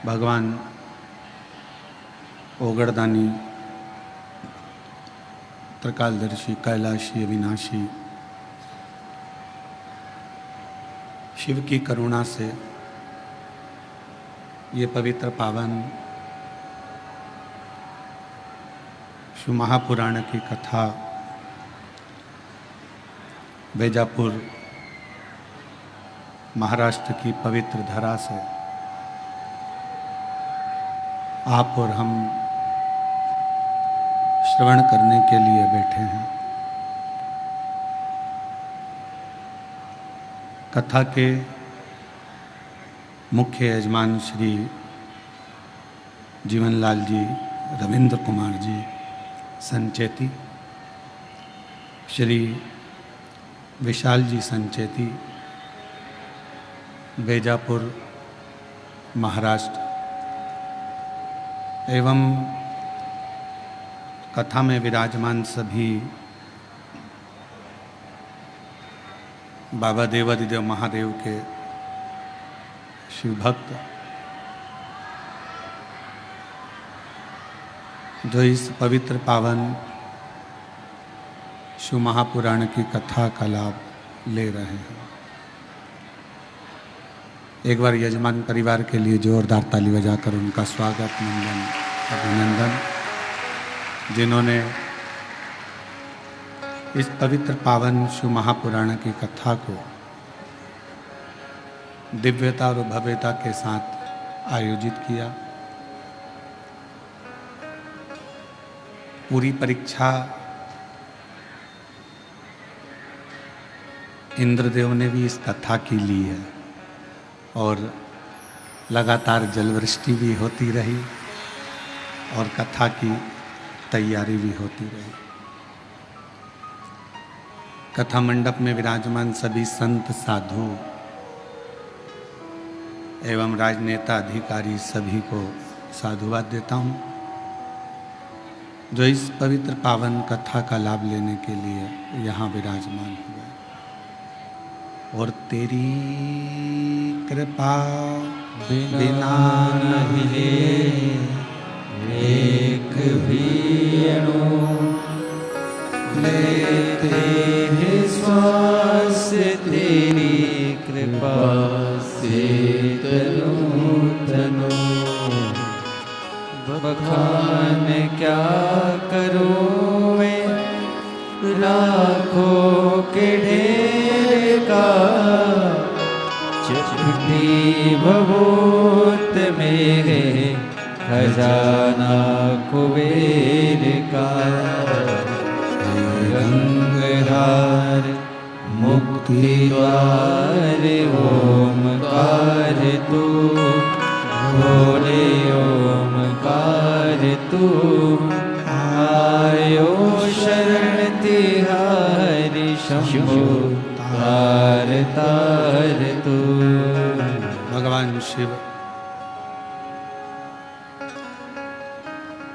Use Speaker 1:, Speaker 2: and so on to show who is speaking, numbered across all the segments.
Speaker 1: भगवान ओगड़दानी, त्रिकालदर्शी, कैलाशी, अविनाशी शिव की करुणा से ये पवित्र पावन शिव महापुराण की कथा बेजापुर महाराष्ट्र की पवित्र धरा से आप और हम श्रवण करने के लिए बैठे हैं। कथा के मुख्य यजमान श्री जीवनलाल जी, रविंद्र कुमार जी संचेती, श्री विशाल जी संचेती, बेजापुर महाराष्ट्र, एवं कथा में विराजमान सभी बाबा देवादिदेव महादेव के शिव भक्त जो इस पवित्र पावन शिव महापुराण की कथा का लाभ ले रहे हैं। एक बार यजमान परिवार के लिए जोरदार ताली बजाकर उनका स्वागत, नंदन, अभिनंदन, जिन्होंने इस पवित्र पावन शिव महापुराण की कथा को दिव्यता और भव्यता के साथ आयोजित किया। पूरी परीक्षा इंद्रदेव ने भी इस कथा की ली है और लगातार जलवृष्टि भी होती रही और कथा की तैयारी भी होती रही। कथा मंडप में विराजमान सभी संत, साधु एवं राजनेता, अधिकारी सभी को साधुवाद देता हूँ जो इस पवित्र पावन कथा का लाभ लेने के लिए यहाँ विराजमान हुए। और तेरी कृपा बिना नहीं एक भी अणु लेते हैं श्वास, तेरी कृपा से तनु तनु बखान क्या करूं मैं लाखों के ढेर का, चुटकी भभूत मेरे खजाना कुबेर का। गंगाधार मुक्ति द्वार ओमकार तू, भोले ओमकार तू, आयो शरण तिहारी शंभो तार तार तू। भगवान शिव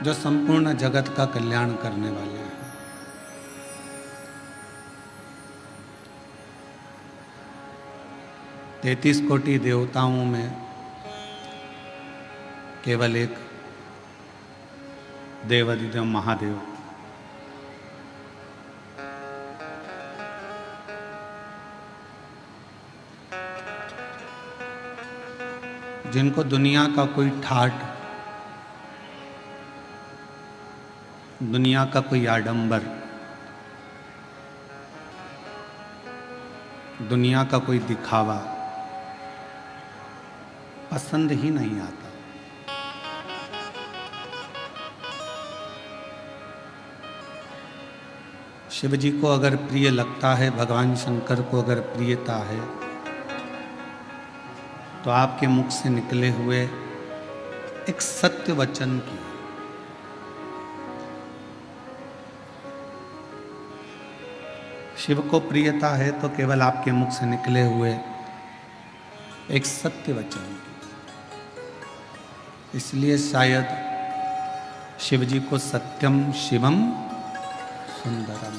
Speaker 1: जो संपूर्ण जगत का कल्याण करने वाले हैं, 33 कोटि देवताओं में केवल एक देवादिदेव महादेव, जिनको दुनिया का कोई ठाठ, दुनिया का कोई आडंबर, दुनिया का कोई दिखावा पसंद ही नहीं आता। शिव जी को अगर प्रिय लगता है, भगवान शंकर को अगर प्रियता है, तो आपके मुख से निकले हुए एक सत्य वचन की, शिव को प्रियता है तो केवल आपके मुख से निकले हुए एक सत्य वचन की। इसलिए शायद शिव जी को सत्यम शिवम सुंदरम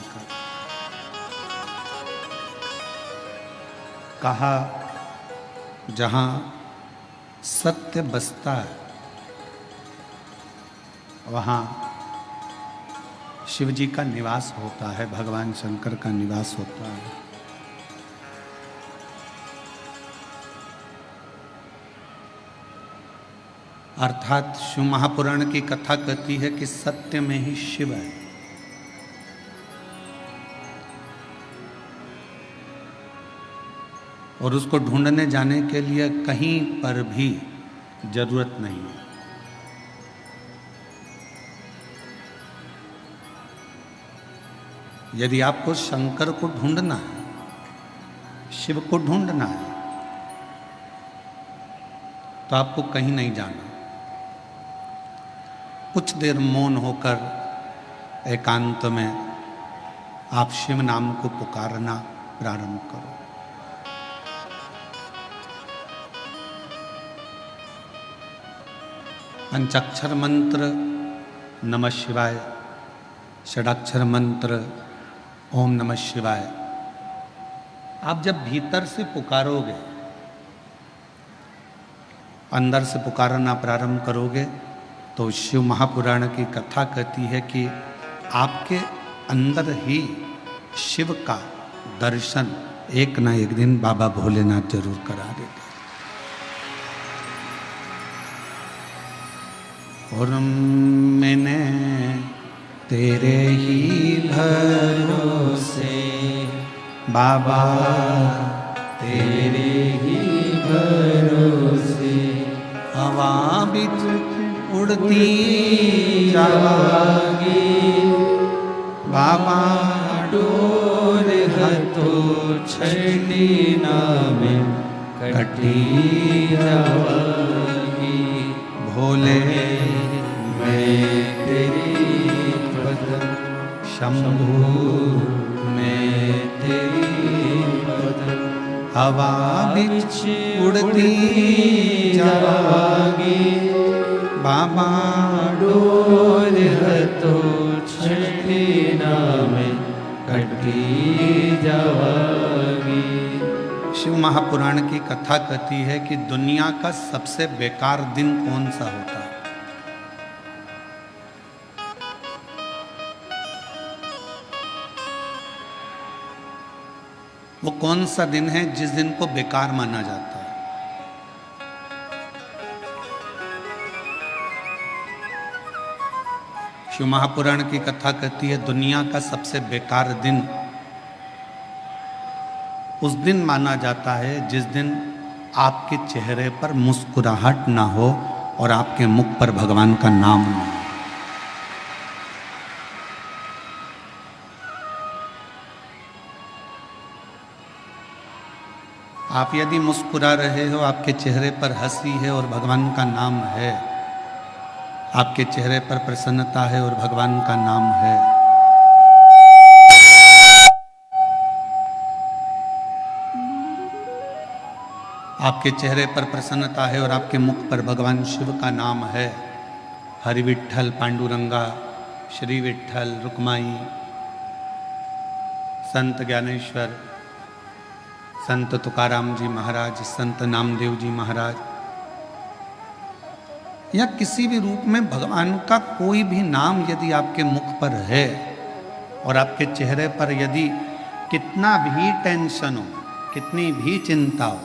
Speaker 1: कहा, जहाँ सत्य बसता है, वहाँ शिव जी का निवास होता है, भगवान शंकर का निवास होता है। अर्थात शिव महापुराण की कथा कहती है कि सत्य में ही शिव है। और उसको ढूंढने जाने के लिए कहीं पर भी जरूरत नहीं है। यदि आपको शंकर को ढूंढना है, शिव को ढूंढना है, तो आपको कहीं नहीं जाना। कुछ देर मौन होकर एकांत में आप शिव नाम को पुकारना प्रारंभ करो। पंचाक्षर मंत्र नमः शिवाय, षडाक्षर मंत्र ओम नमः शिवाय, आप जब भीतर से पुकारोगे, अंदर से पुकारना प्रारंभ करोगे, तो शिव महापुराण की कथा कहती है कि आपके अंदर ही शिव का दर्शन एक ना एक दिन बाबा भोलेनाथ जरूर करा देते। और मैंने तेरे ही भरोसे बाबा, तेरे ही भरोसे हवा बिच उड़ती जावागी, बाबा डोर हतो छठी नामे कटी जावागी। भोले मैं तेरी भजन, शंभू मैं तेरी भजन, हवा बिच उड़ती जावागी, बाबा डोर हतो छठी नामे कटी जावागी। शिव महापुराण की कथा कहती है कि दुनिया का सबसे बेकार दिन कौन सा होता है? वो कौन सा दिन है जिस दिन को बेकार माना जाता है? शिव महापुराण की कथा कहती है दुनिया का सबसे बेकार दिन उस दिन माना जाता है जिस दिन आपके चेहरे पर मुस्कुराहट ना हो और आपके मुख पर भगवान का नाम ना हो। आप यदि मुस्कुरा रहे हो, आपके चेहरे पर हंसी है और भगवान का नाम है, आपके चेहरे पर प्रसन्नता है और भगवान का नाम है, आपके चेहरे पर प्रसन्नता है और आपके मुख पर भगवान शिव का नाम है, हरि विठ्ठल, पांडुरंगा, श्री विठ्ठल, रुक्माई, संत ज्ञानेश्वर, संत तुकाराम जी महाराज, संत नामदेव जी महाराज, या किसी भी रूप में भगवान का कोई भी नाम यदि आपके मुख पर है और आपके चेहरे पर यदि कितना भी टेंशन हो, कितनी भी चिंता हो,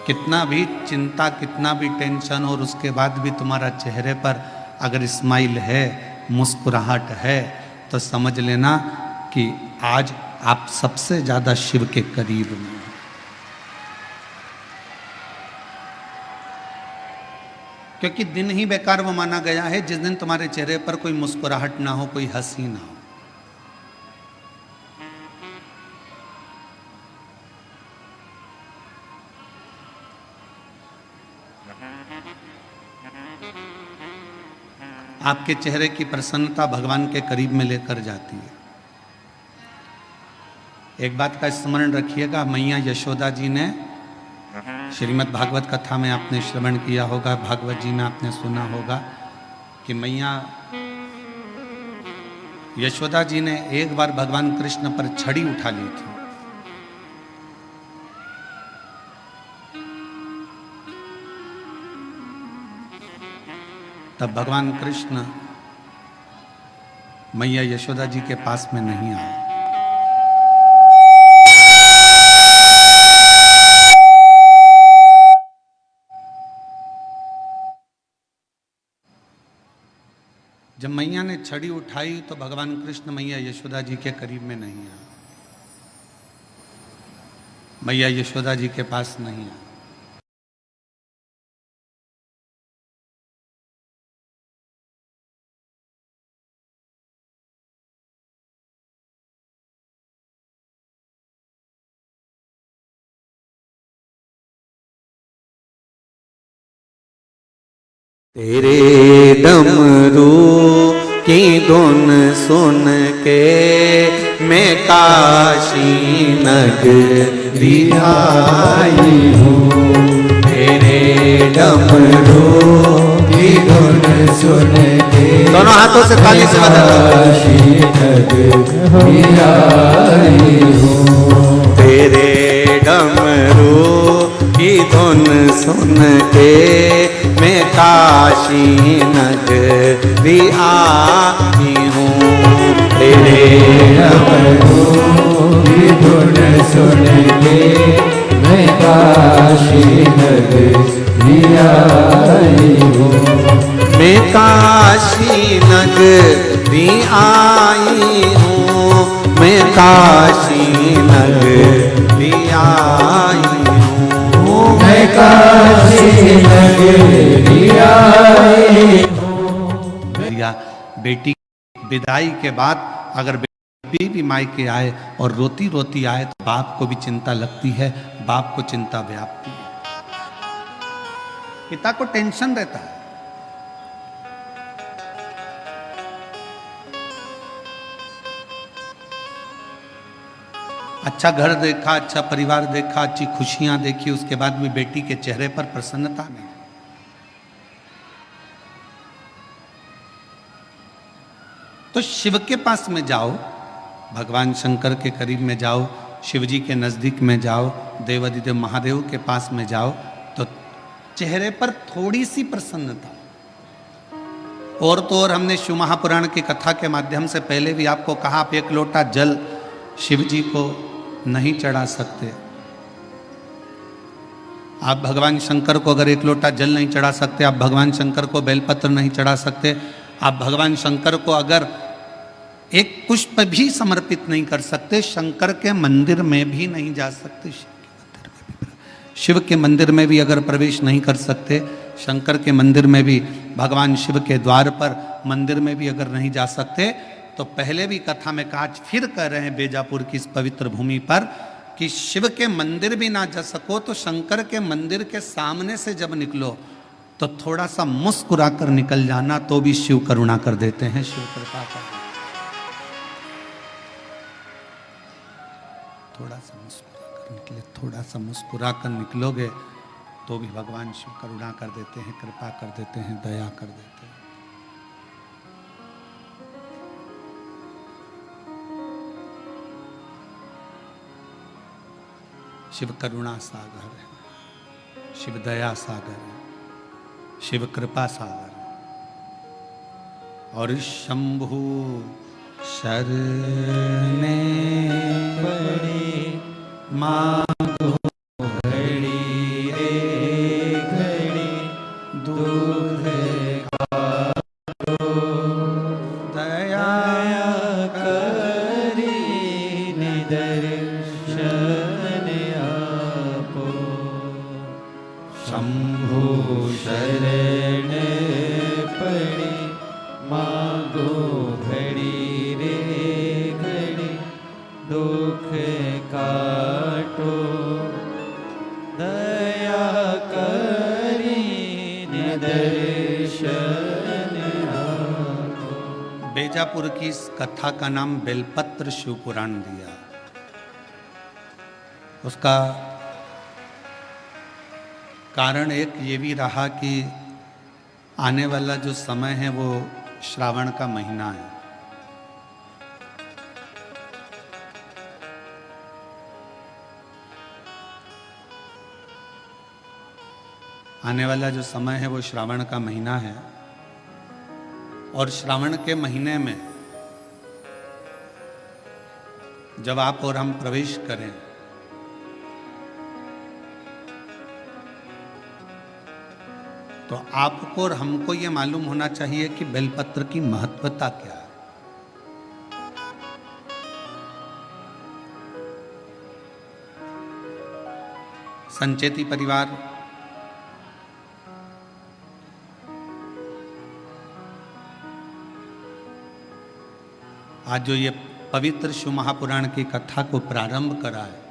Speaker 1: कितना भी चिंता, कितना भी टेंशन हो, और उसके बाद भी तुम्हारा चेहरे पर अगर स्माइल है, मुस्कुराहट है, तो समझ लेना कि आज आप सबसे ज्यादा शिव के करीब में। क्योंकि दिन ही बेकार वो माना गया है जिस दिन तुम्हारे चेहरे पर कोई मुस्कुराहट ना हो, कोई हंसी ना हो। आपके चेहरे की प्रसन्नता भगवान के करीब में लेकर जाती है। एक बात का स्मरण रखिएगा, मैया यशोदा जी ने श्रीमद् भागवत कथा में आपने श्रवण किया होगा, भागवत जी में आपने सुना होगा कि मैया यशोदा जी ने एक बार भगवान कृष्ण पर छड़ी उठा ली थी तब भगवान कृष्ण मैया यशोदा जी के पास में नहीं आए। जब मैया ने छड़ी उठाई तो भगवान कृष्ण मैया यशोदा जी के करीब में नहीं आए, मैया यशोदा जी के पास नहीं आए।
Speaker 2: तेरे डमरू की धुन सुन के मैं काशी नगरी आई हूँ। तेरे डमरू की धुन सुन के दोनों हाथों से ताली से काशी नगरी आई हूँ। तेरे डमरू की धुन सुन के मैं काशी नगरी आई हूँ। तेरे डमरू की धुन सुन के मैं काशी नगरी आई हूँ। मैं काशी नगरी आई हूँ। मैं काशी नगरी आई हूँ। मैं काशी नगरी आई
Speaker 1: हूँ। बेटी विदाई के बाद अगर बेटी भी मायके आए और रोती रोती आए तो बाप को भी चिंता लगती है, बाप को चिंता व्यापती है, पिता को टेंशन रहता है। अच्छा घर देखा, अच्छा परिवार देखा, अच्छी खुशियां देखी, उसके बाद भी बेटी के चेहरे पर प्रसन्नता नहीं। तो शिव के पास में जाओ, भगवान शंकर के करीब में जाओ, शिव जी के नजदीक में जाओ, देवादिदेव महादेव के पास में जाओ तो चेहरे पर थोड़ी सी प्रसन्नता। और तो और हमने शिव महापुराण की कथा के माध्यम से पहले भी आपको कहा, आप एक लोटा जल शिव जी को नहीं चढ़ा सकते। आप भगवान शंकर को अगर एक लोटा जल नहीं चढ़ा सकते, आप भगवान शंकर को बेलपत्र नहीं चढ़ा सकते, आप भगवान शंकर को अगर एक पुष्प भी समर्पित नहीं कर सकते, शंकर के मंदिर में भी नहीं जा सकते, शिव के मंदिर में भी अगर प्रवेश नहीं कर सकते, शंकर के मंदिर में भी, भगवान शिव के द्वार पर मंदिर में भी अगर नहीं जा सकते, तो पहले भी कथा में कहा, फिर कह रहे हैं बेजापुर की इस पवित्र भूमि पर कि शिव के मंदिर भी ना जा सको तो शंकर के मंदिर के सामने से जब निकलो तो थोड़ा सा मुस्कुरा कर निकल जाना, तो भी शिव करुणा कर देते हैं, शिव कृपा कर। थोड़ा सा मुस्कुरा कर निकले, थोड़ा सा मुस्कुरा कर निकलोगे तो भी भगवान शिव करुणा कर देते हैं, कृपा कर देते हैं, दया कर देते हैं। शिव करुणा सागर है, शिव दया सागर है, शिव कृपा सागर है। और शंभु शरणे पड़े मांगो घड़ी रे घड़ी, दुख काटो दया करी निदर्शन आपो। शंभु शरण पड़ी मांगो घड़ी रे घड़ी, दुख काटो दया करी निदर्शन आपो। बेजापुर की इस कथा का नाम बेलपत्र शिव पुराण दिया। उसका कारण एक ये भी रहा कि आने वाला जो समय है वो श्रावण का महीना है। आने वाला जो समय है वो श्रावण का महीना है और श्रावण के महीने में जब आप और हम प्रवेश करें तो आपको और हमको ये मालूम होना चाहिए कि बेलपत्र की महत्वता क्या है। संचेती परिवार आज जो ये पवित्र शिव महापुराण की कथा को प्रारंभ करा है,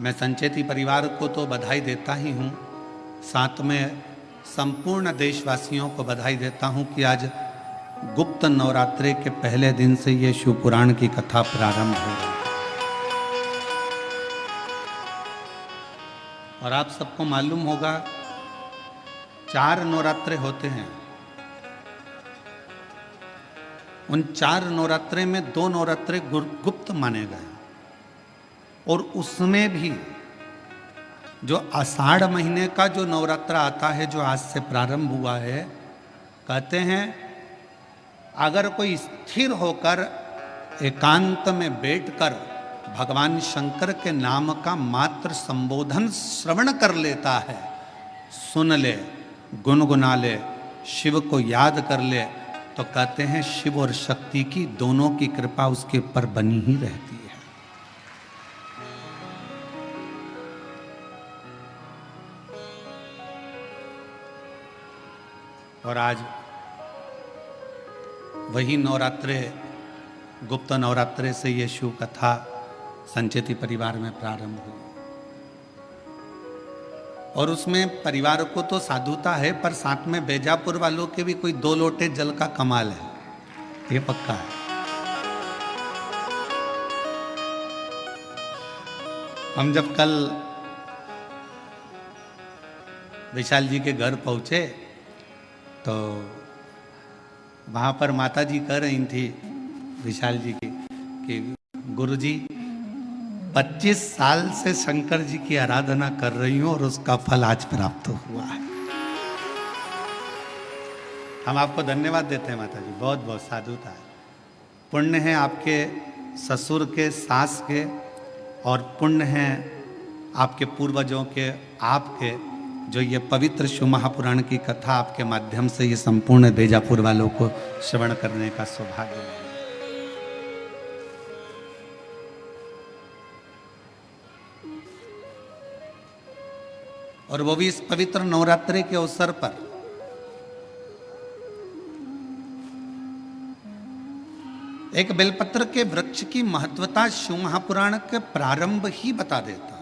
Speaker 1: मैं संचेती परिवार को तो बधाई देता ही हूँ, साथ में संपूर्ण देशवासियों को बधाई देता हूँ कि आज गुप्त नवरात्रे के पहले दिन से ये शिव पुराण की कथा प्रारंभ हो रही है। और आप सबको मालूम होगा 4 नवरात्रे होते हैं। उन 4 नवरात्रे में 2 नवरात्रे गुप्त माने गए और उसमें भी जो आषाढ़ महीने का जो नवरात्रा आता है, जो आज से प्रारंभ हुआ है, कहते हैं अगर कोई स्थिर होकर एकांत में बैठकर भगवान शंकर के नाम का मात्र संबोधन श्रवण कर लेता है, सुन ले, गुनगुना ले, शिव को याद कर ले, तो कहते हैं शिव और शक्ति की दोनों की कृपा उसके ऊपर बनी ही रहती है। और आज वही नवरात्रे, गुप्त नवरात्रे से ये शिव कथा संचेती परिवार में प्रारंभ हुई। और उसमें परिवार को तो साधुता है, पर साथ में बेजापुर वालों के भी कोई 2 लोटे जल का कमाल है, ये पक्का है। हम जब कल विशाल जी के घर पहुंचे तो वहां पर माता जी कह रही थी विशाल जी की कि गुरु जी 25 साल से शंकर जी की आराधना कर रही हूं और उसका फल आज प्राप्त हुआ है। हम आपको धन्यवाद देते हैं माता जी, बहुत बहुत साधुता है। पुण्य है आपके ससुर के, सास के, और पुण्य है आपके पूर्वजों के, आपके, जो ये पवित्र शिव महापुराण की कथा आपके माध्यम से ये संपूर्ण बेजापुर वालों को श्रवण करने का सौभाग्य है। और वो भी इस पवित्र नवरात्रि के अवसर पर एक बेलपत्र के वृक्ष की महत्वता शिव महापुराण के प्रारंभ ही बता देता है।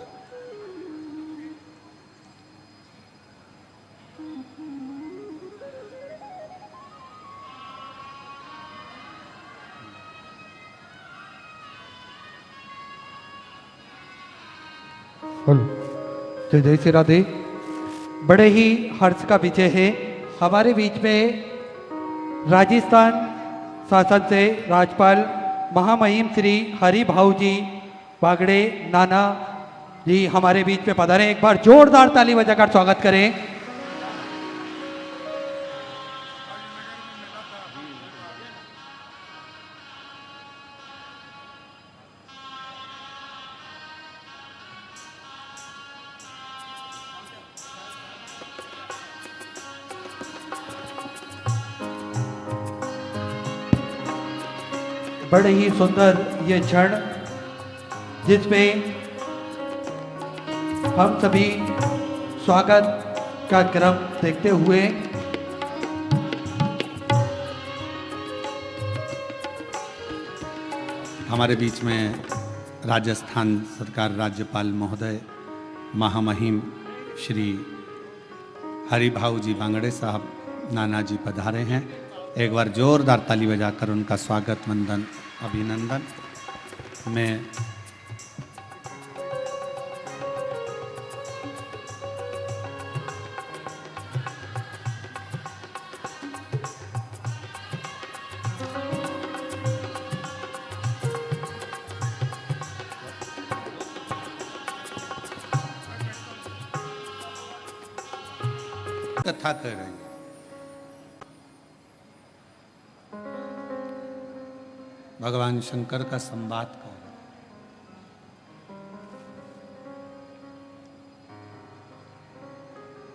Speaker 3: तो जय श्री राधे। बड़े ही हर्ष का विषय है, हमारे बीच में राजस्थान शासन से राज्यपाल महामहिम श्री हरि भाऊ जी बागड़े नाना जी हमारे बीच में पधारे। एक बार जोरदार ताली बजाकर स्वागत करें। बड़े ही सुंदर ये क्षण जिसमें हम सभी स्वागत का क्रम देखते हुए
Speaker 1: हमारे बीच में राजस्थान सरकार राज्यपाल महोदय महामहिम श्री हरिभाऊ जी बांगड़े साहब नाना जी पधारे हैं। एक बार जोरदार ताली बजाकर उनका स्वागत, वंदन, अभिनंदन। मैं कथा कर रहे हैं। भगवान शंकर का संवाद कहो।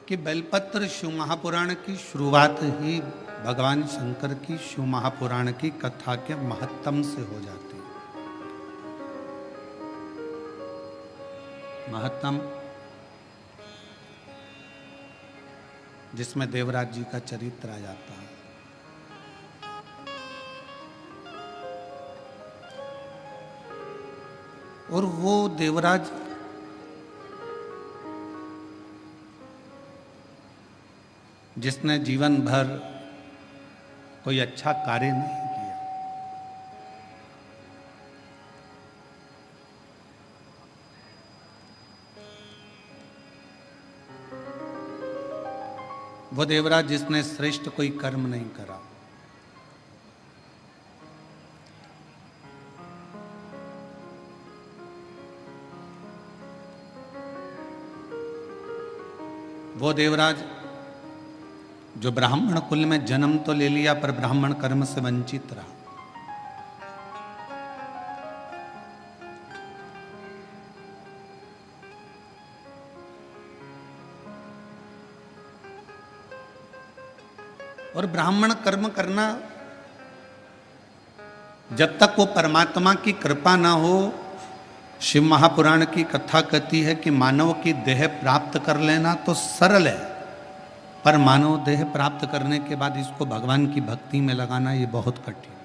Speaker 1: कि बेलपत्र शिव महापुराण की शुरुआत ही भगवान शंकर की शिव महापुराण की कथा के महत्तम से हो जाती है। महत्तम जिसमें देवराज जी का चरित्र आ जाता है। और वो देवराज जिसने जीवन भर कोई अच्छा कार्य नहीं किया, वो देवराज जिसने श्रेष्ठ कोई कर्म नहीं करा, वो देवराज जो ब्राह्मण कुल में जन्म तो ले लिया पर ब्राह्मण कर्म से वंचित रहा। और ब्राह्मण कर्म करना जब तक वो परमात्मा की कृपा ना हो, शिव महापुराण की कथा कहती है कि मानव की देह प्राप्त कर लेना तो सरल है, पर मानव देह प्राप्त करने के बाद इसको भगवान की भक्ति में लगाना ये बहुत कठिन है।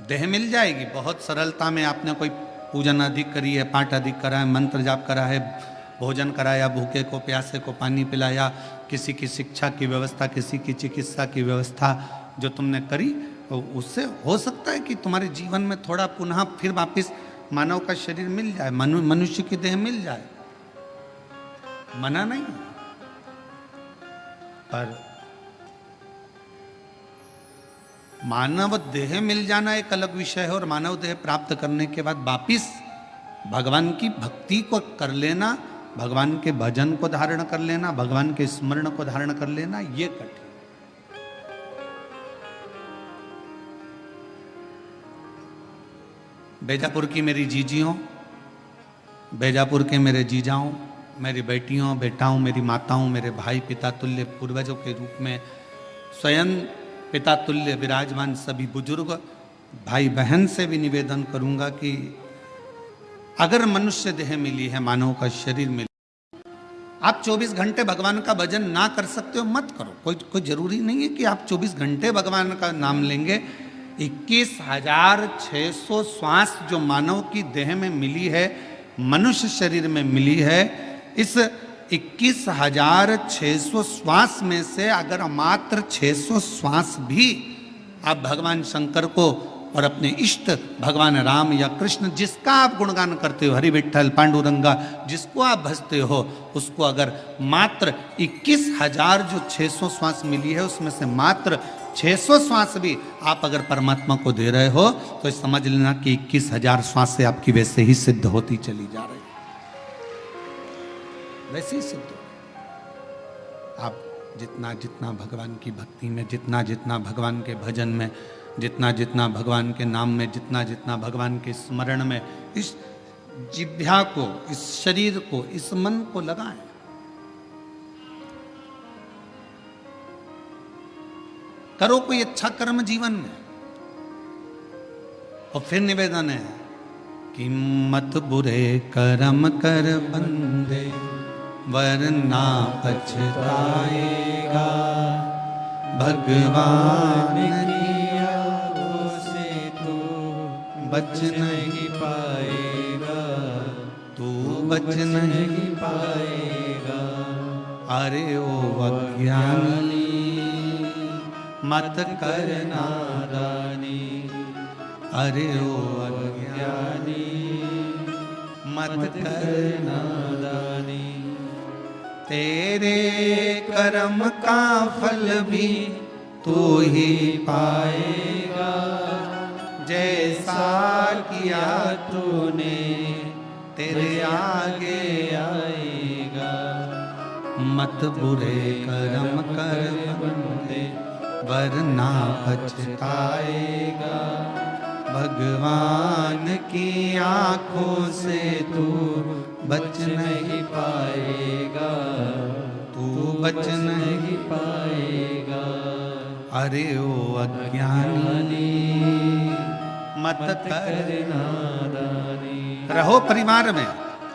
Speaker 1: देह मिल जाएगी बहुत सरलता में। आपने कोई पूजन अधिक करी है, पाठ अधिक करा है, मंत्र जाप करा है, भोजन कराया, भूखे को प्यासे को पानी पिलाया, किसी की शिक्षा की व्यवस्था, किसी की चिकित्सा की व्यवस्था जो तुमने करी, तो उससे हो सकता है कि तुम्हारे जीवन में थोड़ा पुनः फिर वापिस मानव का शरीर मिल जाए, मनुष्य की देह मिल जाए, मना नहीं। पर मानव देह मिल जाना एक अलग विषय है, और मानव देह प्राप्त करने के बाद वापिस भगवान की भक्ति को कर लेना, भगवान के भजन को धारण कर लेना, भगवान के स्मरण को धारण कर लेना, ये कठिन। बेजापुर की मेरी जीजियों, बेजापुर के मेरे जीजाओं, मेरी बेटियों, बेटाओं, मेरी माताओं, मेरे भाई, पिता तुल्य पूर्वजों के रूप में स्वयं पिता तुल्य विराजमान सभी बुजुर्ग भाई बहन से भी निवेदन करूंगा कि अगर मनुष्य देह मिली है, मानव का शरीर मिली, आप 24 घंटे भगवान का भजन ना कर सकते हो मत करो। कोई जरूरी नहीं है कि आप 24 घंटे भगवान का नाम लेंगे। 21,600 श्वास जो मानव की देह में मिली है, मनुष्य शरीर में मिली है, इस 21,600 श्वास में से अगर मात्र 600 श्वास भी आप भगवान शंकर को और अपने इष्ट भगवान राम या कृष्ण, जिसका आप गुणगान करते हो, हरि विठ्ठल पांडुरंगा, जिसको आप भजते हो, उसको अगर मात्र 21,000 जो 600 श्वास मिली है उसमें से मात्र 600 श्वास भी आप अगर परमात्मा को दे रहे हो, तो समझ लेना कि 21,000 श्वास से आपकी वैसे ही सिद्ध होती चली जा रही, वैसे ही सिद्ध। आप जितना जितना भगवान की भक्ति में, जितना जितना भगवान के भजन में, जितना जितना भगवान के नाम में, जितना जितना भगवान के स्मरण में इस जिह्वा को, इस शरीर को, इस मन को लगाएं। करो कोई अच्छा कर्म जीवन में। और फिर निवेदन है कि मत बुरे कर्म कर बंदे, वरना पछताएगा, भगवान बच नहीं पाएगा, तू बच नहीं पाएगा। अरे ओ अज्ञानी मत कर नादानी, अरे ओ अज्ञानी मत कर नादानी। तेरे कर्म का फल भी तू ही पाएगा, जैसा किया तूने तेरे आगे आएगा। मत बुरे कर्म कर बंदे, वरना पछताएगा। भगवान की आंखों से तू बच नहीं पाएगा, तू बच नहीं पाएगा। अरे ओ अज्ञानी मत कर नादानी। रहो परिवार में,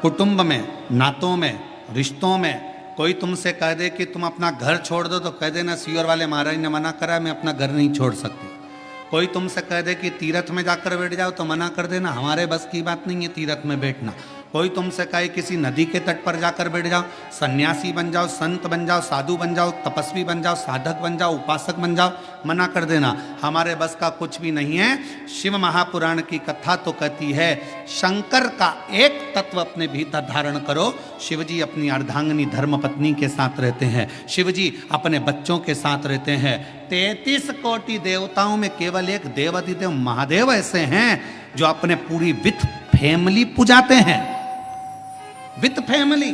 Speaker 1: कुटुंब में, नातों में, रिश्तों में। कोई तुमसे कह दे कि तुम अपना घर छोड़ दो तो कह देना सीवर वाले महाराज ने मना करा, मैं अपना घर नहीं छोड़ सकती। कोई तुमसे कह दे कि तीर्थ में जाकर बैठ जाओ तो मना कर देना, हमारे बस की बात नहीं है तीर्थ में बैठना। कोई तुमसे कहे किसी नदी के तट पर जाकर बैठ जाओ, सन्यासी बन जाओ, संत बन जाओ, साधु बन जाओ, तपस्वी बन जाओ, साधक बन जाओ, उपासक बन जाओ, मना कर देना, हमारे बस का कुछ भी नहीं है। शिव महापुराण की कथा तो कहती है शंकर का एक तत्व अपने भीतर धारण करो। शिव जी अपनी अर्धांगिनी धर्मपत्नी के साथ रहते हैं, शिव जी अपने बच्चों के साथ रहते हैं। 33 कोटि देवताओं में केवल एक देवाधिदेव महादेव ऐसे हैं जो अपने पूरी विथ फैमिली पुजाते हैं। विथ फैमिली,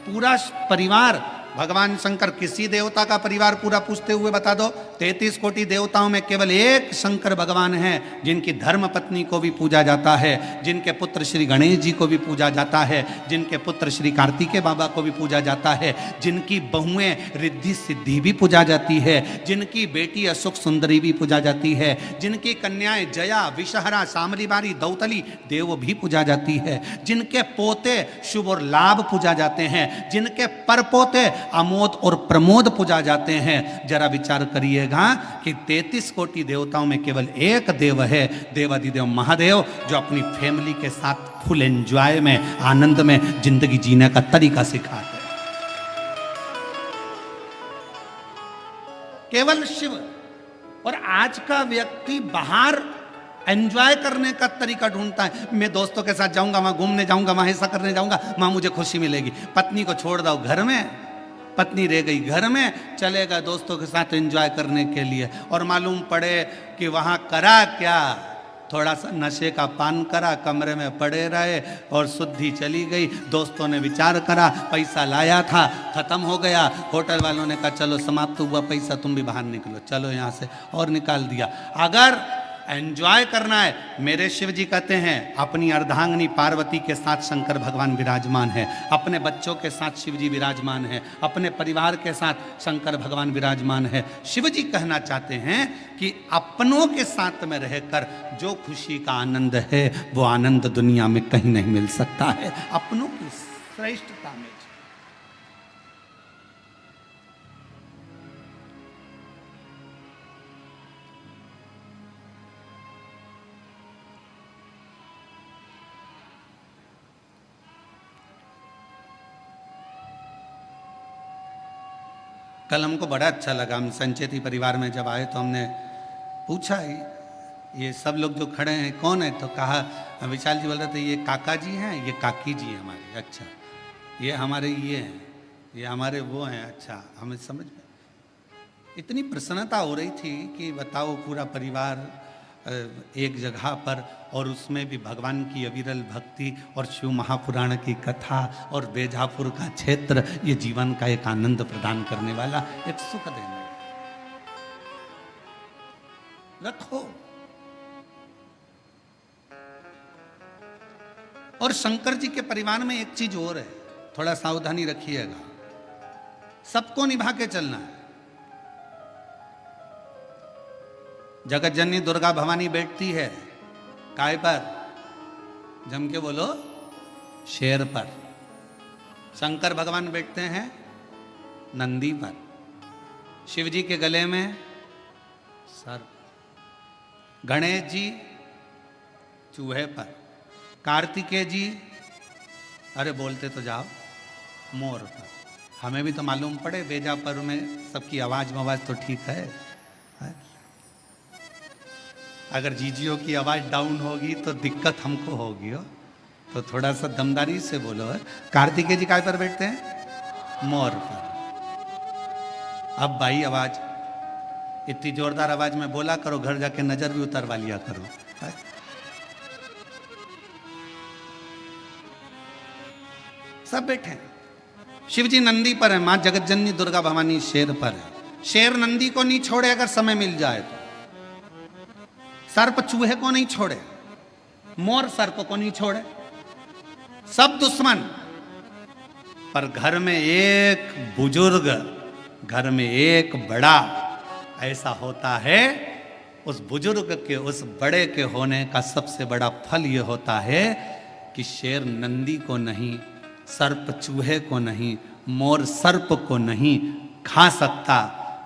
Speaker 1: पूरा परिवार। भगवान शंकर किसी देवता का परिवार पूरा पूछते हुए बता दो। 33 कोटि देवताओं में केवल एक शंकर भगवान हैं जिनकी धर्म पत्नी को भी पूजा जाता है, जिनके पुत्र श्री गणेश जी को भी पूजा जाता है, जिनके पुत्र श्री कार्तिकेय बाबा को भी पूजा जाता है, जिनकी बहुएं रिद्धि सिद्धि भी पूजा जाती है, जिनकी बेटी अशोक सुंदरी भी पूजा जाती है, जिनकी कन्याएं जया, विषहरा, सामरीबारी, दौतली देव भी पूजा जाती है, जिनके पोते शुभ और लाभ पूजा जाते हैं, जिनके परपोते अमोद और प्रमोद पूजा जाते हैं। जरा विचार करिएगा कि 33 कोटि देवताओं में केवल एक देव है, देवाधिदेव महादेव, जो अपनी फैमिली के साथ फुल एंजॉय में, आनंद में जिंदगी जीने का तरीका सिखाते हैं। केवल शिव। और आज का व्यक्ति बाहर एंजॉय करने का तरीका ढूंढता है। मैं दोस्तों के साथ जाऊंगा, वहां घूमने जाऊंगा, वहां ऐसा करने जाऊंगा, वहां मुझे खुशी मिलेगी। पत्नी को छोड़ दो घर में, पत्नी रह गई घर में, चलेगा दोस्तों के साथ एंजॉय करने के लिए, और मालूम पड़े कि वहां करा क्या, थोड़ा सा नशे का पान करा, कमरे में पड़े रहे और शुद्धि चली गई। दोस्तों ने विचार करा, पैसा लाया था खत्म हो गया, होटल वालों ने कहा चलो समाप्त हुआ पैसा, तुम भी बाहर निकलो, चलो यहाँ से, और निकाल दिया। अगर एंजॉय करना है, मेरे शिव जी कहते हैं अपनी अर्धांगिनी पार्वती के साथ शंकर भगवान विराजमान है, अपने बच्चों के साथ शिव जी विराजमान है, अपने परिवार के साथ शंकर भगवान विराजमान है। शिव जी कहना चाहते हैं कि अपनों के साथ में रहकर जो खुशी का आनंद है वो आनंद दुनिया में कहीं नहीं मिल सकता है। अपनों की श्रेष्ठता में कल हमको बड़ा अच्छा लगा। हम संचेती परिवार में जब आए तो हमने पूछा ये सब लोग जो खड़े हैं कौन है, तो कहा विशाल जी बोल रहे थे ये काका जी हैं, ये काकी जी हैं हमारे। अच्छा, ये हमारे ये हैं, ये हमारे वो हैं। अच्छा, हमें समझ में इतनी प्रसन्नता हो रही थी कि बताओ पूरा परिवार एक जगह पर, और उसमें भी भगवान की अविरल भक्ति और शिव महापुराण की कथा और बेजापुर का क्षेत्र, ये जीवन का एक आनंद प्रदान करने वाला, एक सुख देने रखो। और शंकर जी के परिवार में एक चीज और है, थोड़ा सावधानी रखिएगा, सबको निभा के चलना है। जगत जननी दुर्गा भवानी बैठती है काय पर, जम के बोलो, शेर पर। शंकर भगवान बैठते हैं नंदी पर, शिव जी के गले में सर्प, गणेश जी चूहे पर, कार्तिकेय जी अरे बोलते तो जाओ मोर पर। हमें भी तो मालूम पड़े, बेजापुर में सबकी आवाज मवाज तो ठीक है। अगर जीजियों की आवाज डाउन होगी तो दिक्कत हमको होगी हो, तो थोड़ा सा दमदारी से बोलो। कार्तिकेय जी काय पर बैठते हैं? मोर पर। अब भाई आवाज इतनी जोरदार आवाज में बोला करो, घर जाके नजर भी उतरवा लिया करो। सब बैठे, शिव जी नंदी पर है, मां जगतजननी दुर्गा भवानी शेर पर है। शेर नंदी को नहीं छोड़े अगर समय मिल जाए तो, सर्प चूहे को नहीं छोड़े, मोर सर्प को नहीं छोड़े, सब दुश्मन। पर घर में एक बुजुर्ग, घर में एक बड़ा ऐसा होता है, उस बुजुर्ग के, उस बड़े के होने का सबसे बड़ा फल यह होता है कि शेर नंदी को नहीं, सर्प चूहे को नहीं, मोर सर्प को नहीं खा सकता,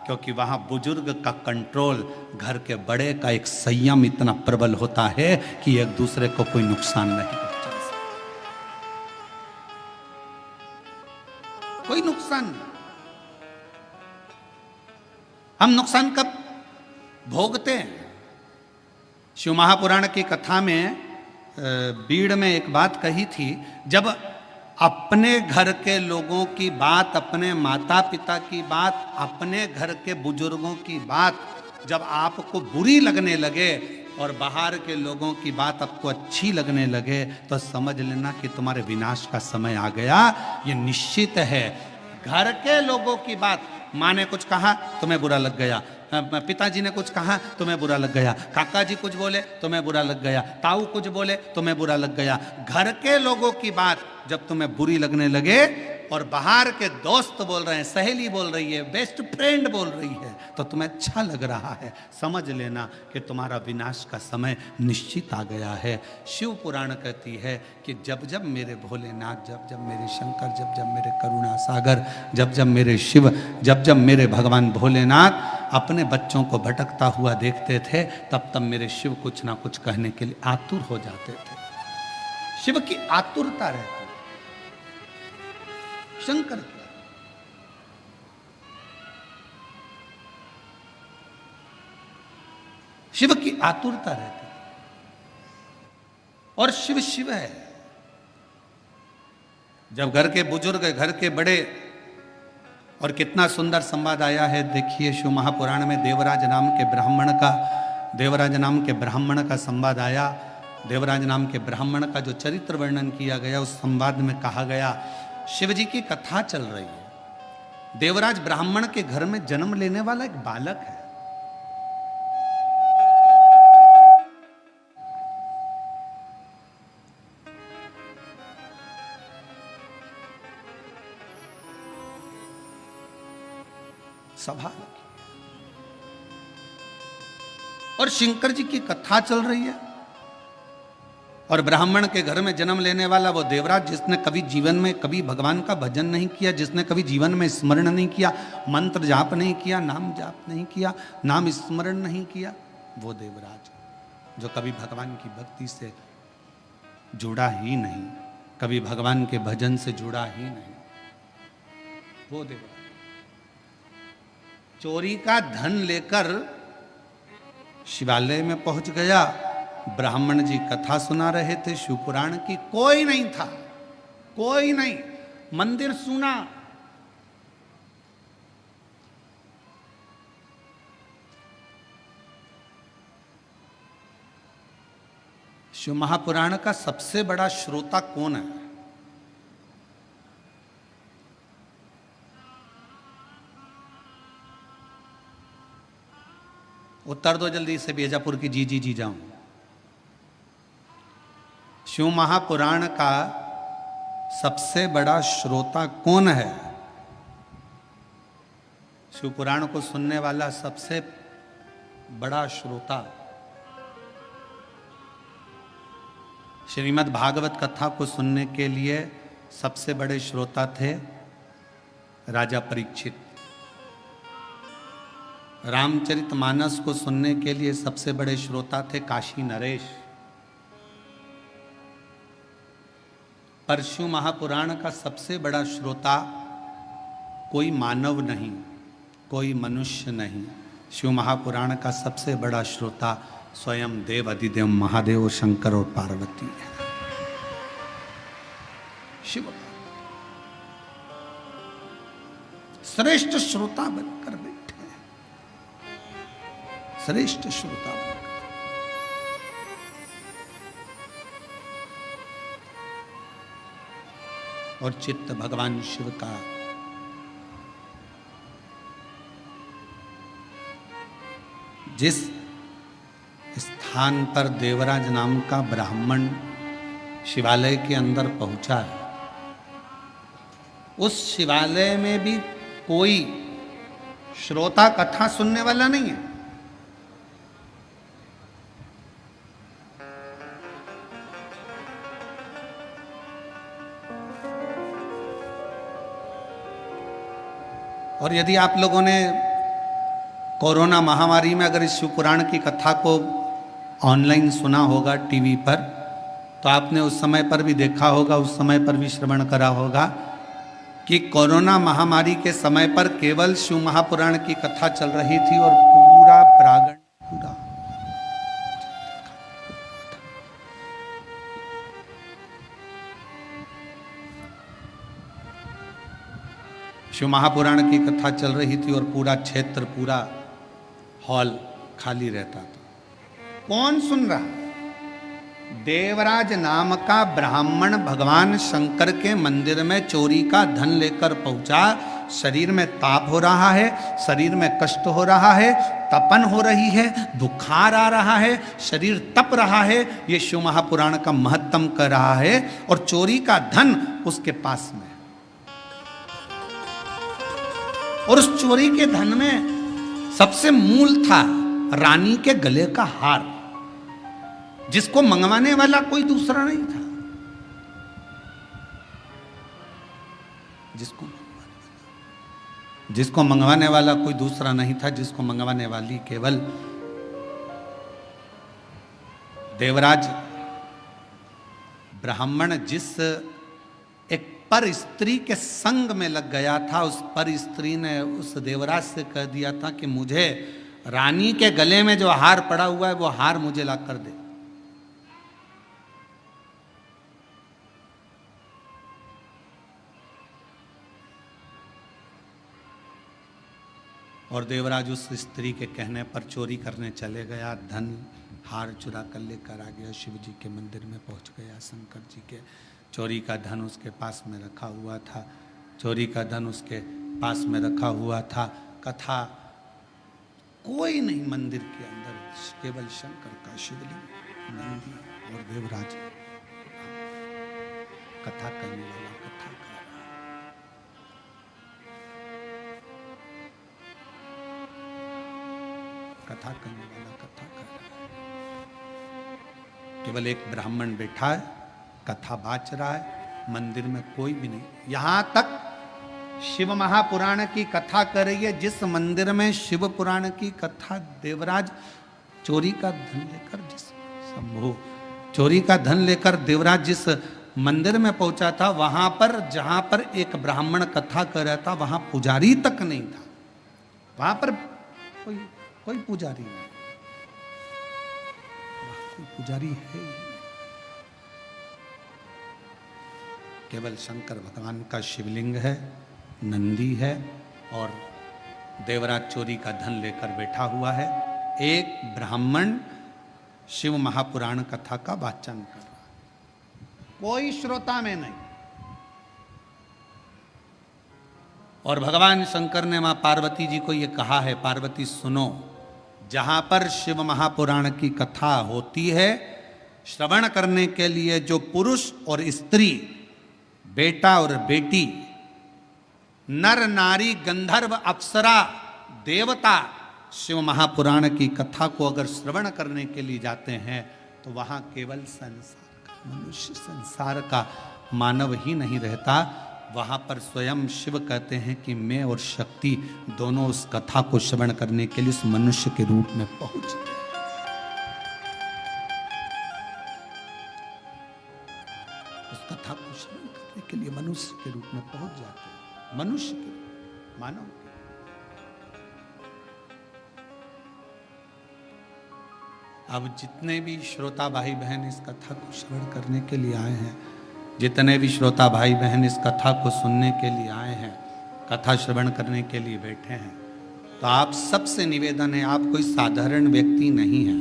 Speaker 1: क्योंकि वहां बुजुर्ग का कंट्रोल, घर के बड़े का एक संयम इतना प्रबल होता है कि एक दूसरे को कोई नुकसान नहीं पहुंचा सकता, कोई नुकसान नहीं। हम नुकसान कब भोगते हैं? शिव महापुराण की कथा में बीड़ में एक बात कही थी, जब अपने घर के लोगों की बात, अपने माता पिता की बात, अपने घर के बुजुर्गों की बात जब आपको बुरी लगने लगे और बाहर के लोगों की बात आपको अच्छी लगने लगे, तो समझ लेना कि तुम्हारे विनाश का समय आ गया, ये निश्चित है। घर के लोगों की बात, माँ ने कुछ कहा तुम्हें बुरा लग गया, पिताजी ने कुछ कहा तुम्हें बुरा लग गया, काका जी कुछ बोले तुम्हें बुरा लग गया, ताऊ कुछ बोले तुम्हें बुरा लग गया। घर के लोगों की बात जब तुम्हें बुरी लगने लगे और बाहर के दोस्त बोल रहे हैं, सहेली बोल रही है, बेस्ट फ्रेंड बोल रही है, तो तुम्हें अच्छा लग रहा है, समझ लेना कि तुम्हारा विनाश का समय निश्चित आ गया है। शिव पुराण कहती है कि जब जब मेरे भोलेनाथ, जब जब मेरे शंकर, जब जब मेरे करुणा सागर, जब जब मेरे शिव, जब जब मेरे भगवान भोलेनाथ अपने बच्चों को भटकता हुआ देखते थे, तब तब मेरे शिव कुछ ना कुछ कहने के लिए आतुर हो जाते थे। शिव की आतुरता रहती, शंकर की शिव की आतुरता रहती, और शिव शिव है। जब घर के बुजुर्ग, घर के बड़े, और कितना सुंदर संवाद आया है, देखिए शिव महापुराण में देवराज नाम के ब्राह्मण का संवाद आया। देवराज नाम के ब्राह्मण का जो चरित्र वर्णन किया गया, उस संवाद में कहा गया, शिव जी की कथा चल रही है, देवराज ब्राह्मण के घर में जन्म लेने वाला एक बालक है। सभा और शंकर जी की कथा चल रही है, और ब्राह्मण के घर में जन्म लेने वाला वो देवराज, जिसने कभी जीवन में कभी भगवान का भजन नहीं किया, जिसने कभी जीवन में स्मरण नहीं किया, मंत्र जाप नहीं किया, नाम जाप नहीं किया, नाम स्मरण नहीं किया, वो देवराज जो कभी भगवान की भक्ति से जुड़ा ही नहीं, कभी भगवान के भजन से जुड़ा ही नहीं, वो देवराज चोरी का धन लेकर शिवालय में पहुंच गया। ब्राह्मण जी कथा सुना रहे थे शिव पुराण की, कोई नहीं था, कोई नहीं, मंदिर सुना। शिव महापुराण का सबसे बड़ा श्रोता कौन है? उत्तर दो जल्दी से, बीजापुर की जी जी जी जाऊं। शिव महापुराण का सबसे बड़ा श्रोता कौन है? शिव पुराण को सुनने वाला सबसे बड़ा श्रोता, श्रीमद् भागवत कथा को सुनने के लिए सबसे बड़े श्रोता थे राजा परीक्षित। रामचरितमानस को सुनने के लिए सबसे बड़े श्रोता थे काशी नरेश। पर शिव महापुराण का सबसे बड़ा श्रोता कोई मानव नहीं, कोई मनुष्य नहीं, शिव महापुराण का सबसे बड़ा श्रोता स्वयं देव अधिदेव महादेव शंकर और पार्वती है। शिव श्रेष्ठ श्रोता बनकर बैठे हैं, श्रेष्ठ श्रोता बनकर। और चित्त भगवान शिव का। जिस स्थान पर देवराज नाम का ब्राह्मण शिवालय के अंदर पहुंचा है, उस शिवालय में भी कोई श्रोता कथा सुनने वाला नहीं है। और यदि आप लोगों ने कोरोना महामारी में अगर इस शिव पुराण की कथा को ऑनलाइन सुना होगा टीवी पर, तो आपने उस समय पर भी देखा होगा, उस समय पर भी श्रवण करा होगा कि कोरोना महामारी के समय पर केवल शिव महापुराण की कथा चल रही थी और पूरा प्रांगण पूरा शिव महापुराण की कथा चल रही थी और पूरा क्षेत्र, पूरा हॉल खाली रहता था। कौन सुन रहा? देवराज नाम का ब्राह्मण भगवान शंकर के मंदिर में चोरी का धन लेकर पहुंचा। शरीर में ताप हो रहा है, शरीर में कष्ट हो रहा है, तपन हो रही है, बुखार आ रहा है, शरीर तप रहा है। ये शिव महापुराण का महत्तम कर रहा है और चोरी का धन उसके पास में। और उस चोरी के धन में सबसे मूल था रानी के गले का हार, जिसको मंगवाने वाला कोई दूसरा नहीं था। जिसको मंगवाने वाला कोई दूसरा नहीं था, जिसको मंगवाने वाली केवल देवराज ब्राह्मण जिस एक पर स्त्री के संग में लग गया था, उस पर स्त्री ने उस देवराज से कह दिया था कि मुझे रानी के गले में जो हार पड़ा हुआ है वो हार मुझे ला कर दे। और देवराज उस स्त्री के कहने पर चोरी करने चले गया, धन हार चुरा कर लेकर आ गया, शिव जी के मंदिर में पहुंच गया। शंकर जी के चोरी का धन उसके पास में रखा हुआ था, चोरी का धन उसके पास में रखा हुआ था। कथा कोई नहीं मंदिर के अंदर, केवल शंकर का शिवलिंग, नंदी और देवराज। कथा करने वाला कथा कर रहा है। कथा करने वाला कथा कर रहा है। केवल एक ब्राह्मण बैठा है, कथा बाच रहा है, मंदिर में कोई भी नहीं। यहां तक शिव महापुराण की कथा कर रही है, जिस मंदिर में शिव पुराण की कथा देवराज चोरी का धन लेकर, जिस शंभु चोरी का धन लेकर देवराज जिस मंदिर में पहुंचा था, वहां पर जहां पर एक ब्राह्मण कथा कर रहा था, वहां पुजारी तक नहीं था। वहां पर कोई पुजारी नहीं, कोई पुजारी है ही नहीं। केवल शंकर भगवान का शिवलिंग है, नंदी है और देवराज चोरी का धन लेकर बैठा हुआ है। एक ब्राह्मण शिव महापुराण कथा का वाचन कर रहा है, कोई श्रोता में नहीं। और भगवान शंकर ने मां पार्वती जी को यह कहा है, पार्वती सुनो, जहां पर शिव महापुराण की कथा होती है, श्रवण करने के लिए जो पुरुष और स्त्री, बेटा और बेटी, नर नारी, गंधर्व, अप्सरा, देवता शिव महापुराण की कथा को अगर श्रवण करने के लिए जाते हैं, तो वहां केवल संसार का मनुष्य, संसार का मानव ही नहीं रहता। वहां पर स्वयं शिव कहते हैं कि मैं और शक्ति दोनों उस कथा को श्रवण करने के लिए उस मनुष्य के रूप में पहुंच गए। उस कथा को श्रवण करने के लिए मनुष्य के रूप में पहुंच जाते हैं, मनुष्य के, मानव के। अब जितने भी श्रोता भाई बहन इस कथा को श्रवण करने के लिए आए हैं, जितने भी श्रोता भाई बहन इस कथा को सुनने के लिए आए हैं, कथा श्रवण करने के लिए बैठे हैं, तो आप सबसे निवेदन है, आप कोई साधारण व्यक्ति नहीं है,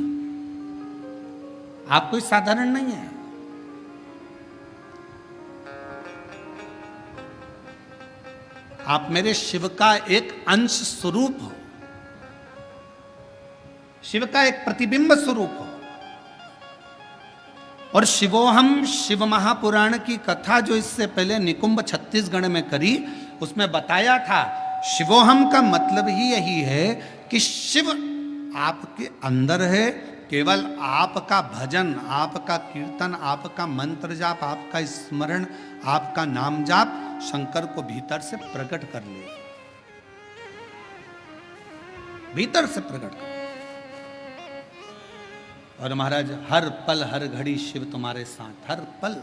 Speaker 1: आप कोई साधारण नहीं है। आप मेरे शिव का एक अंश स्वरूप हो, शिव का एक प्रतिबिंब स्वरूप हो। और शिवोहम शिव महापुराण की कथा जो इससे पहले निकुंभ छत्तीसगढ़ में करी, उसमें बताया था शिवोहम का मतलब ही यही है कि शिव आपके अंदर है। केवल आपका भजन, आपका कीर्तन, आपका मंत्र जाप, आपका स्मरण, आपका नाम जाप शंकर को भीतर से प्रकट कर ले, भीतर से प्रकट कर। और महाराज हर पल हर घड़ी शिव तुम्हारे साथ, हर पल।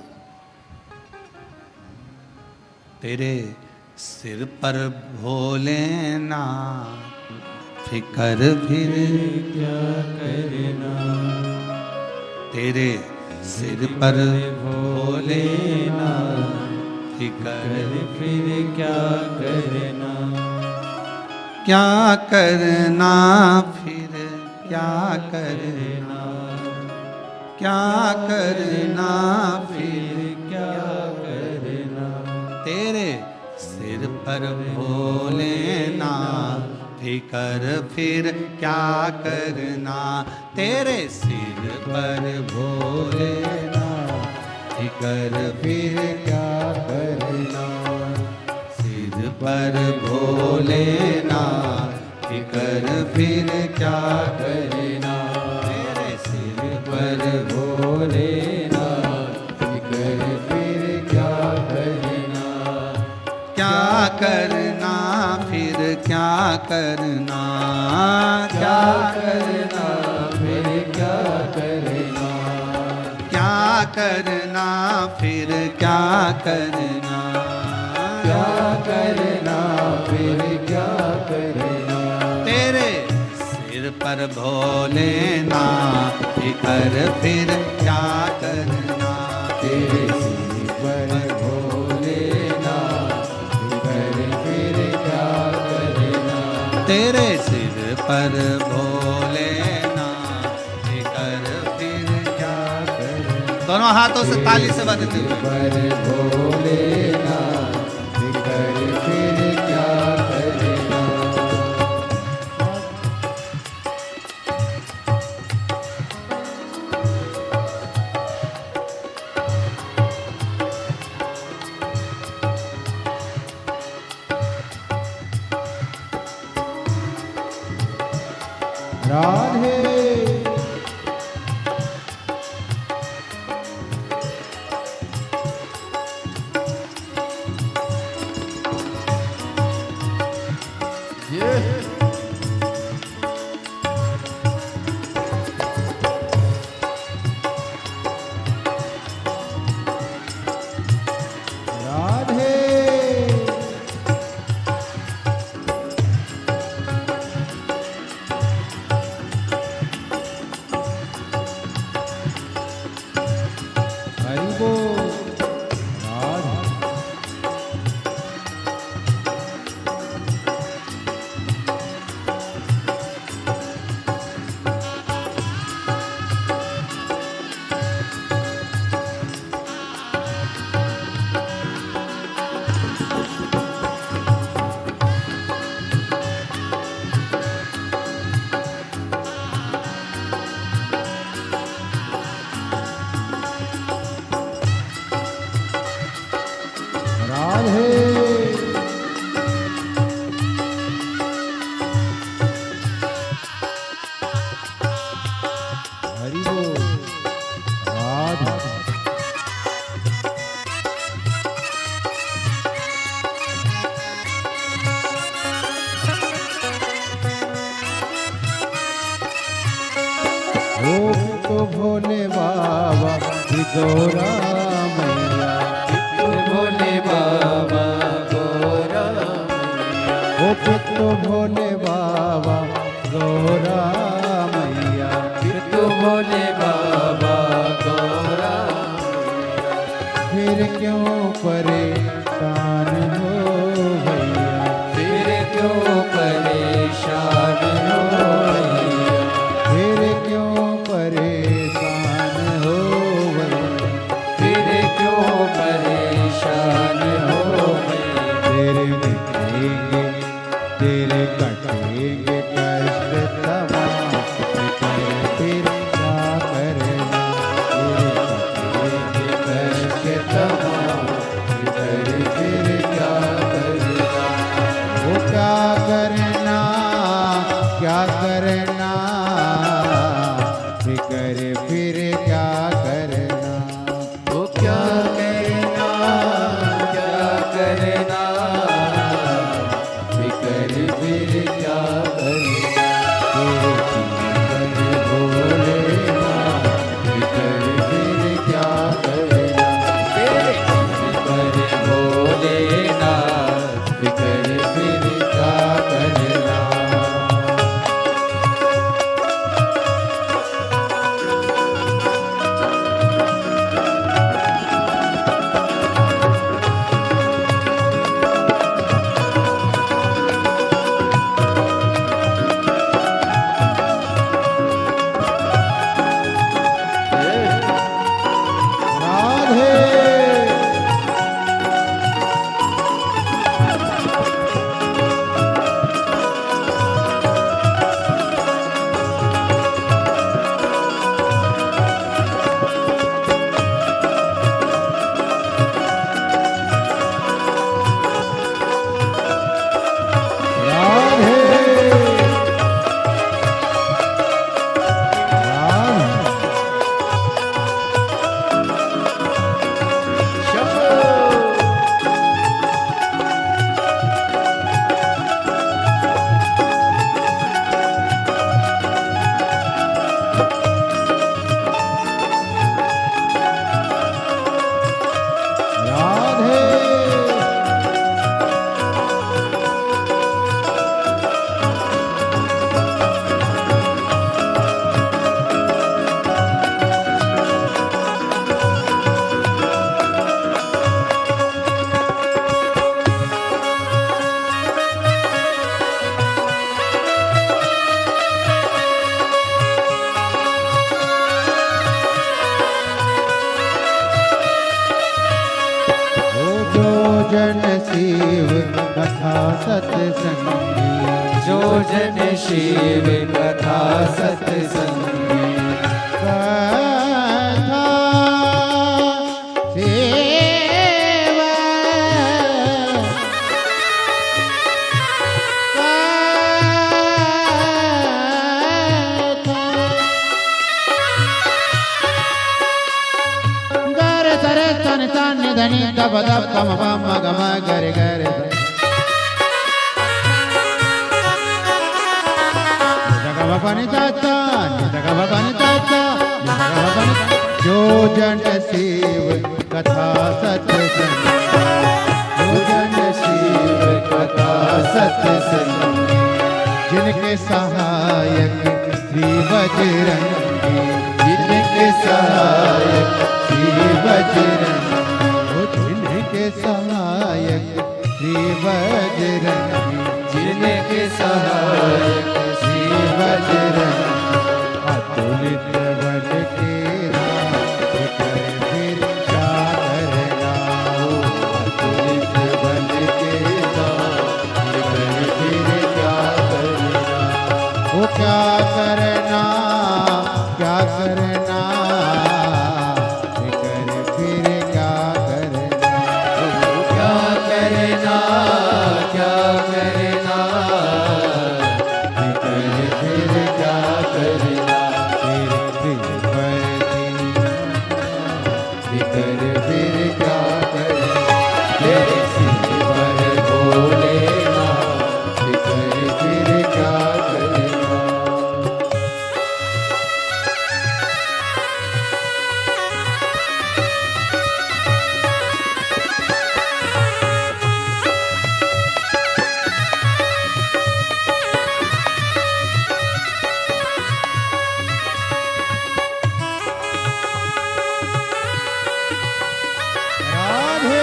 Speaker 1: तेरे सिर पर भोलेनाथ फिकर फिर क्या करना, तेरे सिर पर भोलेनाथ फिकर फिर क्या करना, क्या करना फिर क्या करना, क्या करना फिर क्या करना, तेरे सिर पर भोलेनाथ फिकर फिर क्या करना, तेरे सिर पर भोलेनाथ फिकर फिर क्या करना, सिर पर भोलेनाथ फिकर फिर क्या करना, तेरे सिर पर भोलेनाथ फिकर फिर क्या करना, क्या करना फिर क्या करना, क्या करना फिर क्या करना, क्या करना फिर क्या करना, क्या करना फिर क्या करना, तेरे सिर पर भोलेनाथ फिकर फिर क्या करना, तेरे सिर पर भोलेनाथ फिकर फिर क्या करना, तेरे सिर पर भोलेनाथ फिकर फिर क्या करना। दोनों हाथों से ताली से बजते हुए पर भोलेनाथ फिकर फिर क्या करना।
Speaker 4: राधे भोले बाबा गौरा मैया, भोले बाबा गौरा मैया, ओ पितु भोले बाबा गौरा मैया, पितु भोले बाबा गौरा मैया, फिर क्यों परेशान हो भैया, फिर क्यों परेशान हो भैया, फिर क्यों परेशान हो भैया, फिर क्यों परेशान हो भैया, तेरे निकले जन शिव कथा सत्संगी,
Speaker 2: जो जन शिव कथा सत्संगी,
Speaker 4: कथा सेवा गर सरे सन सन धनि कप दप कम पम गम गर गर जगह बन चाचा जगह बन चाचा जो जन शिव कथा सत्संगी,
Speaker 2: जो जन शिव कथा सत्संगी,
Speaker 4: जिनके सहायक श्री बजरंगी,
Speaker 2: जिनके सहायक श्री बजरंगी,
Speaker 4: ओ जिनके सहायक श्री बजरंगी,
Speaker 2: जिनके सहायक श्री बजरंगी,
Speaker 4: अतुलित बल तेरा कर फिर क्या करना,
Speaker 2: अतुलित बल तेरा कर फिर क्या करना,
Speaker 4: वो क्या करना क्या करना, कर फिर क्या करना,
Speaker 2: क्या करना क्या करना, कर फिर क्या करना,
Speaker 4: फिर
Speaker 2: कर फिर क्या करना, तेरे सिर पर भोलेनाथ, कर फिर क्या करना।
Speaker 4: राधे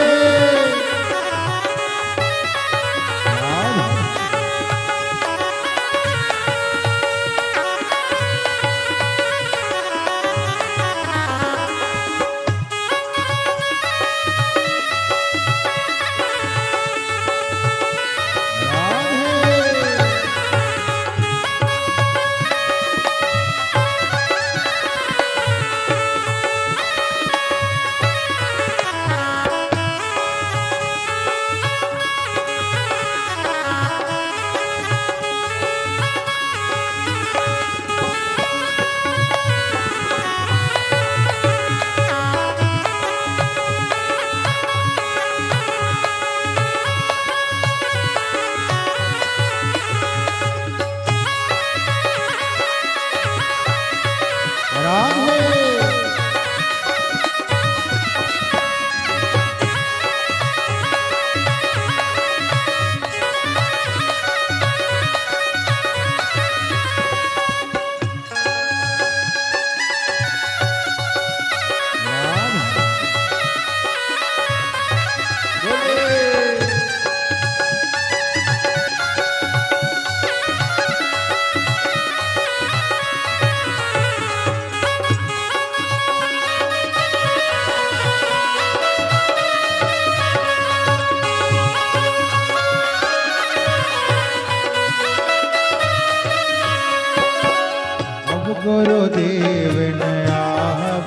Speaker 4: गुरुदेव नया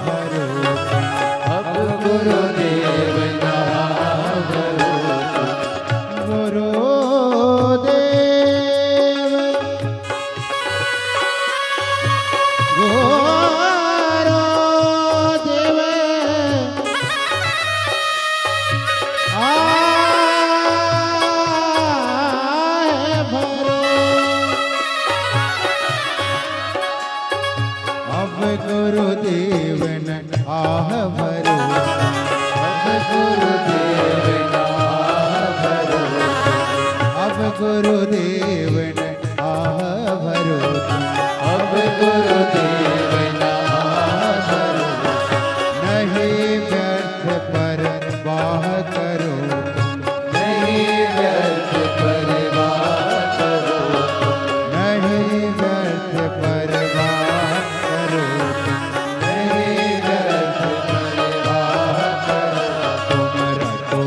Speaker 4: भरोसा,
Speaker 2: अब गुरुदेव नहा भरोसा,
Speaker 4: गुरुदेव गुरुदेव आए अब गुरुदेव न आह भरोसा,
Speaker 2: अब गुरुदेव नहा भरोसा,
Speaker 4: अब गुरुदेव न आह भरोसा,
Speaker 2: अब गुरुदेव नहा भरोसा,
Speaker 4: नहीं व्यर्थ पर वाह करो,
Speaker 2: नहीं व्यर्थ परवाह करो,
Speaker 4: नहीं व्यर्थ पर वाह करो,
Speaker 2: नहीं व्यर्थ परवाह करो,
Speaker 4: तुम रटो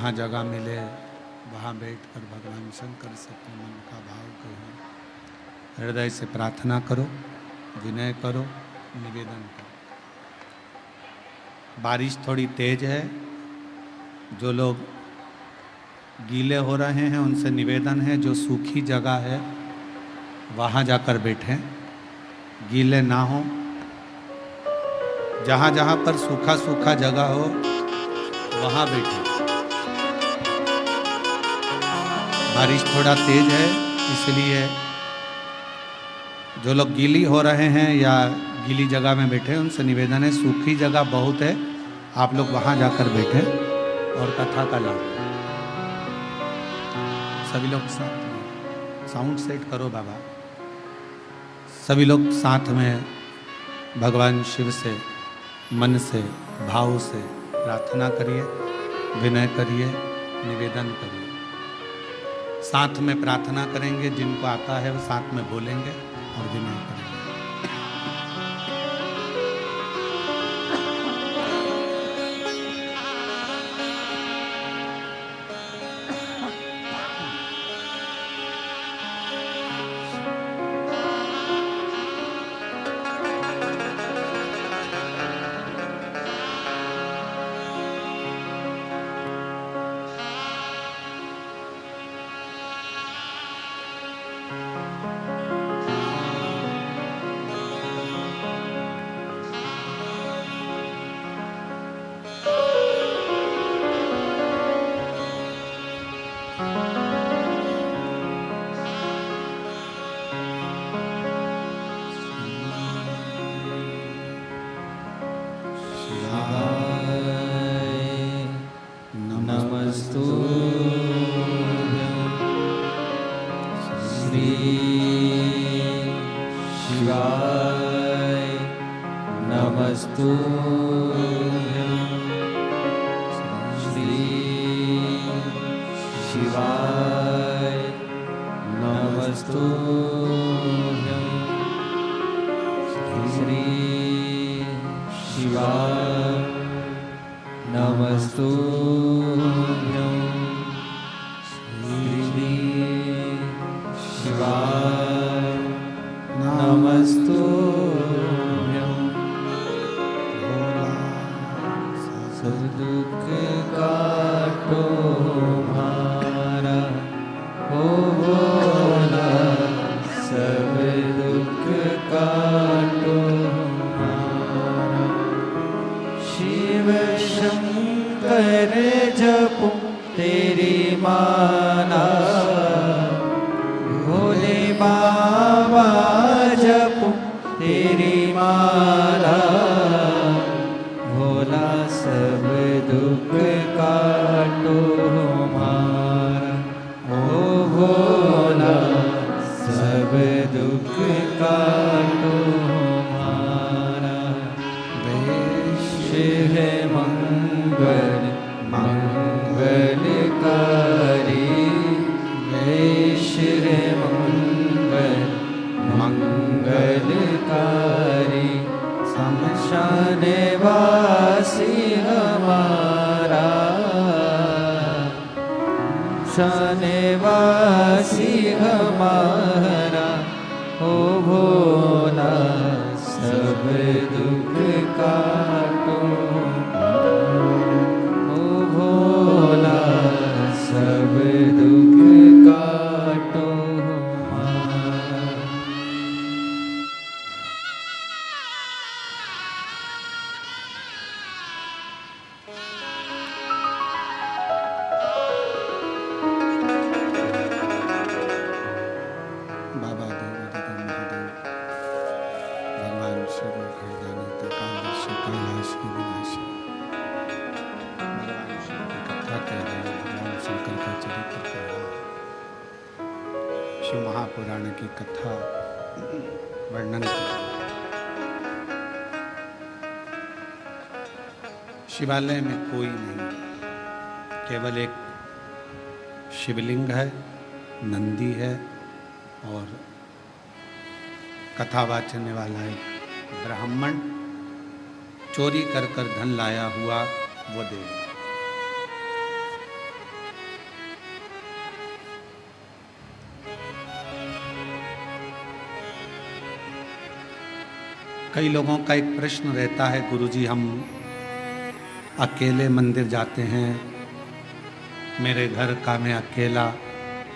Speaker 1: जहाँ जगह मिले वहाँ बैठकर भगवान शंकर से अपने मन का भाव कहो, हृदय से प्रार्थना करो, विनय करो, निवेदन करो। बारिश थोड़ी तेज है, जो लोग गीले हो रहे हैं उनसे निवेदन है जो सूखी जगह है वहाँ जाकर बैठें, गीले ना हो। जहाँ जहाँ पर सूखा सूखा जगह हो वहाँ बैठें। बारिश थोड़ा तेज है, इसलिए जो लोग गीली हो रहे हैं या गीली जगह में बैठे उनसे निवेदन है, सूखी जगह बहुत है, आप लोग वहाँ जाकर बैठे और कथा का लाभ। सभी लोग साथ, साउंड सेट करो बाबा। सभी लोग साथ में भगवान शिव से मन से भाव से प्रार्थना करिए, विनय करिए, निवेदन करिए। साथ में प्रार्थना करेंगे, जिनको आता है वो साथ में बोलेंगे और विनय करेंगे। शिव महापुराण की कथा वर्णन करते शिवालय में कोई नहीं, केवल एक शिवलिंग है, नंदी है और कथा वाचने वाला एक ब्राह्मण चोरी कर कर धन लाया हुआ वो देव। कई लोगों का एक प्रश्न रहता है, गुरुजी हम अकेले मंदिर जाते हैं, मेरे घर का मैं अकेला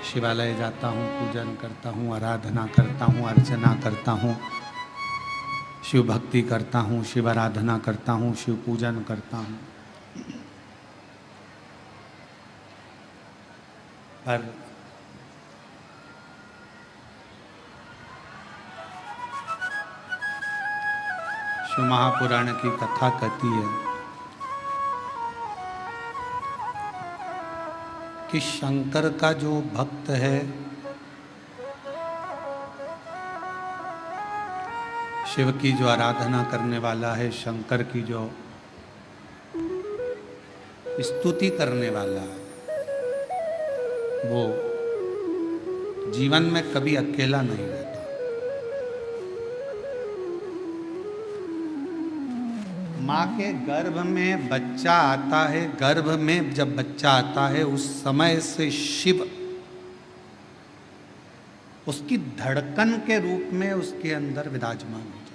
Speaker 1: शिवालय जाता हूँ, पूजन करता हूँ, आराधना करता हूँ, अर्चना करता हूँ, शिव भक्ति करता हूँ, शिव आराधना करता हूँ, शिव पूजन करता हूँ, पर शिव महापुराण की कथा कहती है कि शंकर का जो भक्त है, शिव की जो आराधना करने वाला है, शंकर की जो स्तुति करने वाला है, वो जीवन में कभी अकेला नहीं रहता। माँ के गर्भ में बच्चा आता है, गर्भ में जब बच्चा आता है उस समय से शिव उसकी धड़कन के रूप में उसके अंदर विराजमान है।